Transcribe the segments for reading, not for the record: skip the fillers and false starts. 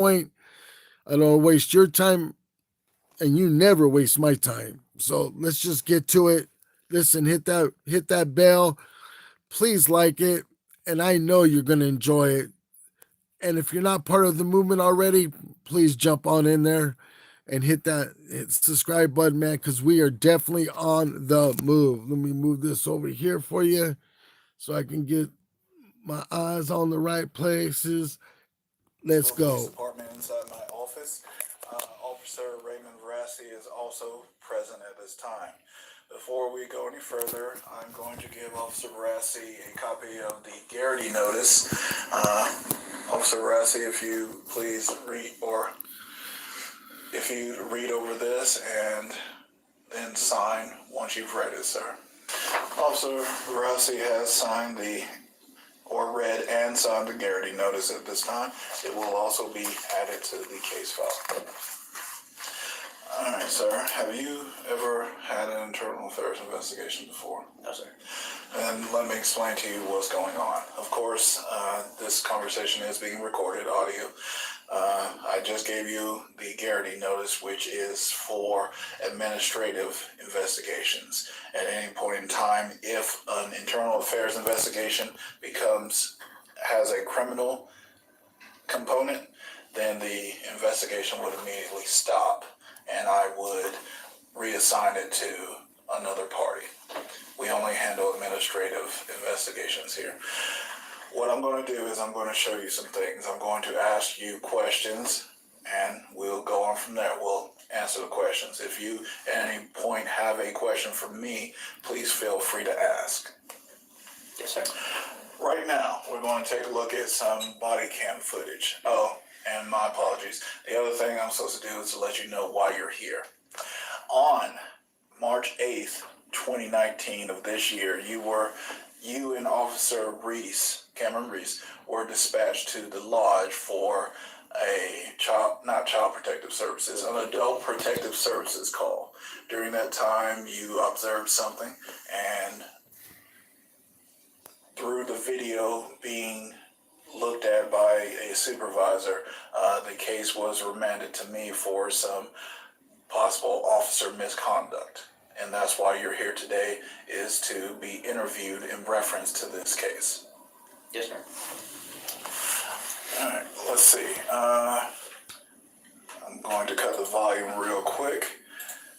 point. I don't waste your time, and you never waste my time. So let's just get to it. Listen, hit that bell. Please like it, and I know you're gonna enjoy it. And if you're not part of the movement already, please jump on in there and hit subscribe button, man, because we are definitely on the move. Let me move this over here for you so I can get my eyes on the right places. Let's Police go. department inside my office. Officer Raymond Verassi is also present at this time. Before we go any further, I'm going to give Officer Verassi a copy of the Garrity notice. Officer Verassi, if you please read, or if you read over this and then sign once you've read it, sir. Officer Verassi has signed read and signed the Garrity notice at this time. It will also be added to the case file. All right, sir. Have you ever had an internal affairs investigation before? No, sir. And let me explain to you what's going on. Of course, this conversation is being recorded, audio. I just gave you the Garrity notice, which is for administrative investigations. At any point in time, if an internal affairs investigation has a criminal component, then the investigation would immediately stop, and I would reassign it to another party. We only handle administrative investigations here. What I'm going to do is I'm going to show you some things. I'm going to ask you questions, and we'll go on from there. We'll answer the questions. If you at any point have a question for me, please feel free to ask. Yes, sir. Right now, we're going to take a look at some body cam footage. Oh, and my apologies. The other thing I'm supposed to do is to let you know why you're here. On March 8th, 2019 of this year, you and Officer Cameron Reese, were dispatched to the lodge for not child protective services, an adult protective services call. During that time, you observed something, and through the video being looked at by a supervisor, the case was remanded to me for some possible officer misconduct. And that's why you're here today, is to be interviewed in reference to this case. Yes, sir. All right, let's see. I'm going to cut the volume real quick.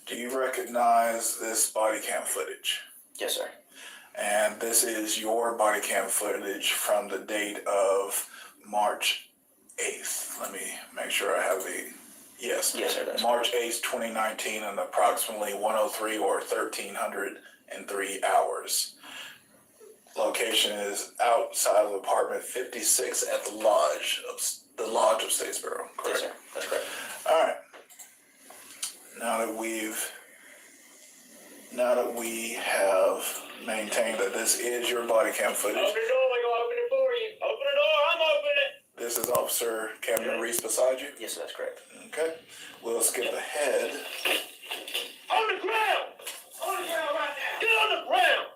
Do you recognize this body cam footage? Yes, sir. And this is your body cam footage from the date of March 8th. Let me make sure I have the... Yes, sir. That's March 8th, 2019, and approximately 103 or 1303 hours. Location is outside of apartment 56 at the Lodge of Statesboro. Correct? Yes, sir. That's correct. All right. Now that we have maintained that this is your body cam footage. Open the door, we're gonna open it for you. Open the door, I'm opening it. This is Officer Cameron Reese beside you? Yes, sir, that's correct. Okay. We'll skip ahead. On the ground! On the ground right now! Get on the ground!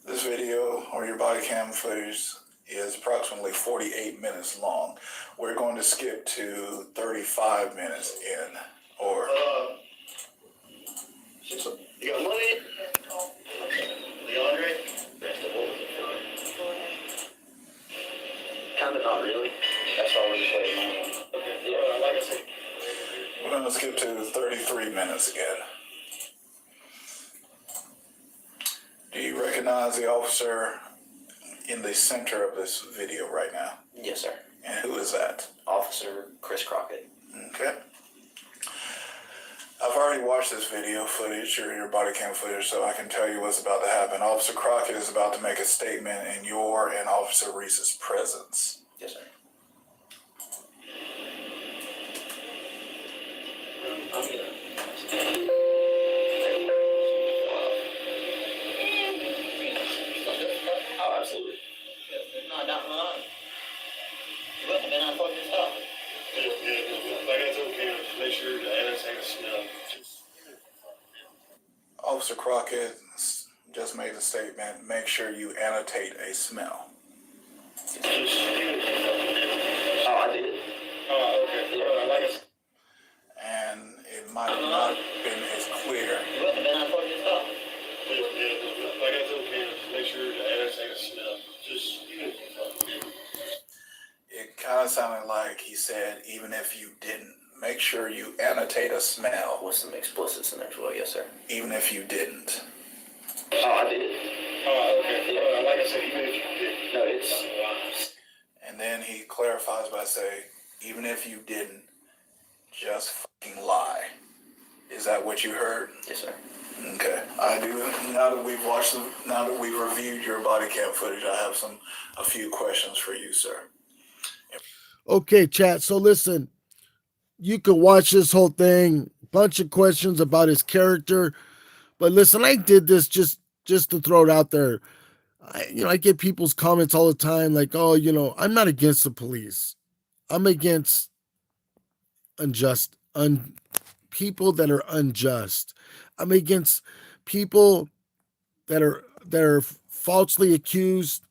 This video, or your body cam footage, is approximately 48 minutes long. We're going to skip to 35 minutes in, or... You got money? Leandre? Kind of not really. That's all we say. Okay, like I said. We're going to skip to 33 minutes again. Do you recognize the officer in the center of this video right now? Yes, sir. And who is that? Officer Chris Crockett. Okay. I've already watched this video footage, or your body cam footage, so I can tell you what's about to happen. Officer Crockett is about to make a statement in your and Officer Reese's presence. Yes, sir. Oh, absolutely. No, not mine. You wouldn't have been on fucking stuff. Like I told Cam, just make sure to annotate a smell. Officer Crockett just made a statement. Make sure you annotate a smell. Oh, I did. of sounded like he said, even if you didn't. Make sure you annotate a smell. With some explicits in there as well, yes, sir. Even if you didn't. Oh, I did. Oh, okay. Like I said, even if you did. No, it's. And then he clarifies by saying, even if you didn't, just fucking lie. Is that what you heard? Yes, sir. Okay. I do. Now that we've reviewed your body cam footage, I have a few questions for you, sir. Okay, chat. So listen, you can watch this whole thing, bunch of questions about his character. But listen, I did this just to throw it out there. I get people's comments all the time like, oh, I'm not against the police. I'm against people that are unjust. I'm against people that are falsely accused.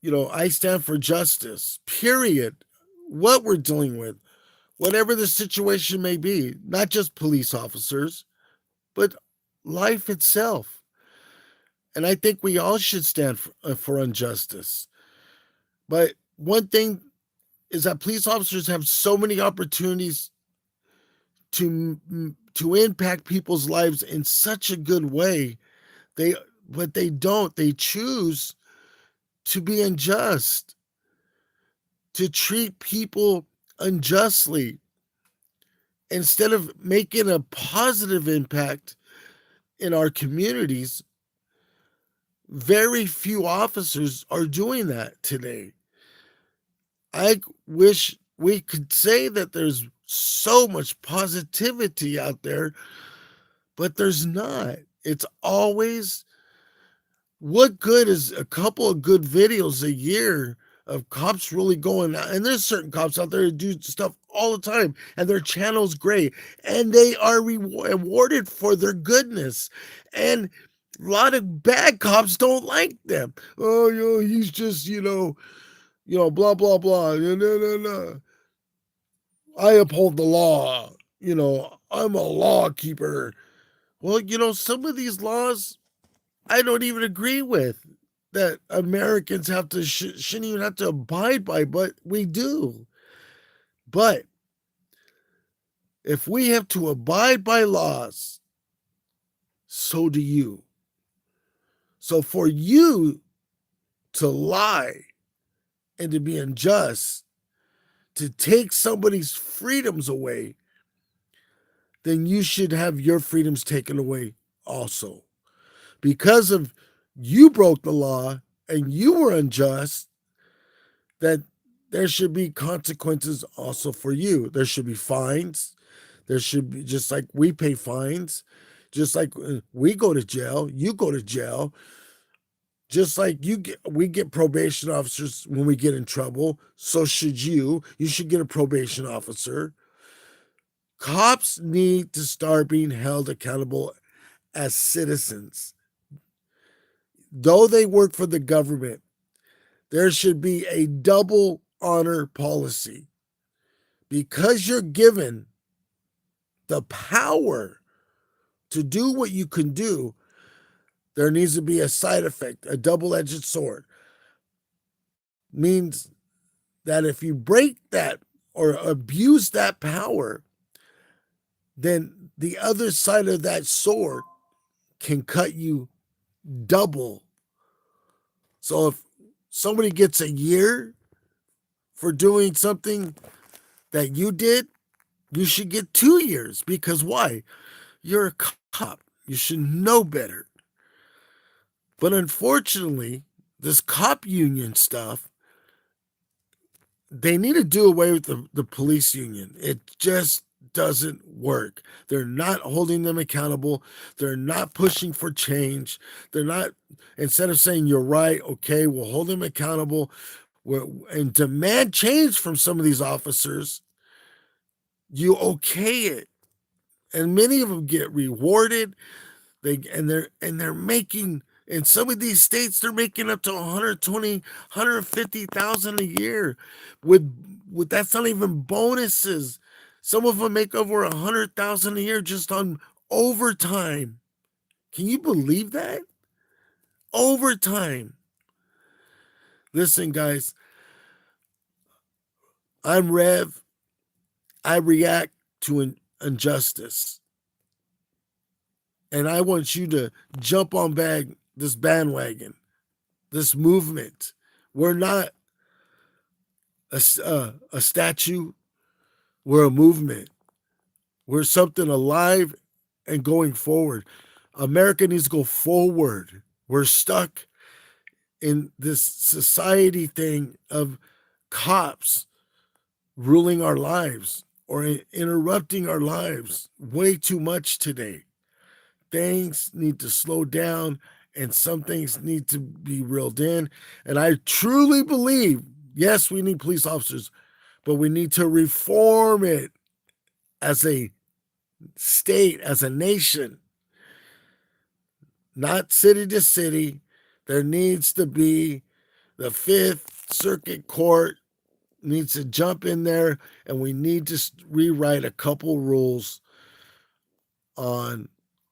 I stand for justice. Period. What we're dealing with, whatever the situation may be, not just police officers, but life itself. And I think we all should stand for injustice. But one thing is that police officers have so many opportunities to impact people's lives in such a good way. But they don't. They choose to be unjust, to treat people unjustly instead of making a positive impact in our communities. Very few officers are doing that today. I wish we could say that there's so much positivity out there, but there's not. It's always, what good is a couple of good videos a year of cops really going out? And there's certain cops out there who do stuff all the time, and their channel's great, and they are rewarded for their goodness. And a lot of bad cops don't like them. Oh, he's just, blah, blah, blah. No, no, no. I uphold the law. I'm a law keeper. Well, some of these laws I don't even agree with that Americans have to shouldn't even have to abide by, but we do. But if we have to abide by laws, so do you. So for you to lie and to be unjust, to take somebody's freedoms away, then you should have your freedoms taken away also. Because of you broke the law and you were unjust, that there should be consequences also for you. There should be fines. There should be, just like we pay fines, just like we go to jail, you go to jail, just like we get probation officers when we get in trouble. So should you. You should get a probation officer. Cops need to start being held accountable as citizens. Though they work for the government, there should be a double honor policy. Because you're given the power to do what you can do, there needs to be a side effect, a double-edged sword. Means that if you break that or abuse that power, then the other side of that sword can cut you double. So if somebody gets a year for doing something that you did, you should get 2 years. Because why? You're a cop. You should know better. But unfortunately, this cop union stuff, they need to do away with the police union. It just doesn't work. They're not holding them accountable. They're not pushing for change. They're not, instead of saying, you're right, okay, we'll hold them accountable and demand change from some of these officers, you okay it. And many of them get rewarded. They're making, in some of these states, they're making up to 120, 150,000 a year with that's not even bonuses. Some of them make over 100,000 a year just on overtime. Can you believe that? Overtime. Listen, guys, I'm Rev. I react to injustice. And I want you to jump on this bandwagon, this movement. We're not a statue. We're a movement. We're something alive and going forward. America needs to go forward. We're stuck in this society thing of cops ruling our lives or interrupting our lives way too much today. Things need to slow down and some things need to be reeled in. And I truly believe, yes, we need police officers, but we need to reform it as a state, as a nation, not city to city. There needs to be the Fifth Circuit Court needs to jump in there, and we need to rewrite a couple rules on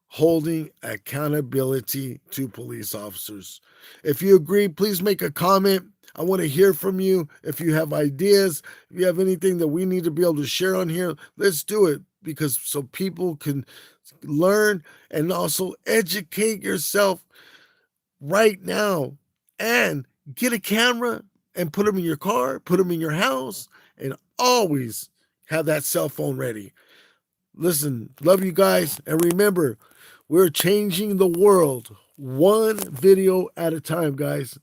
holding accountability to police officers. If you agree, please make a comment. I want to hear from you. If you have ideas, if you have anything that we need to be able to share on here, let's do it, because so people can learn and also educate yourself right now, and get a camera and put them in your car, put them in your house, and always have that cell phone ready. Listen, love you guys. And remember, we're changing the world one video at a time, guys.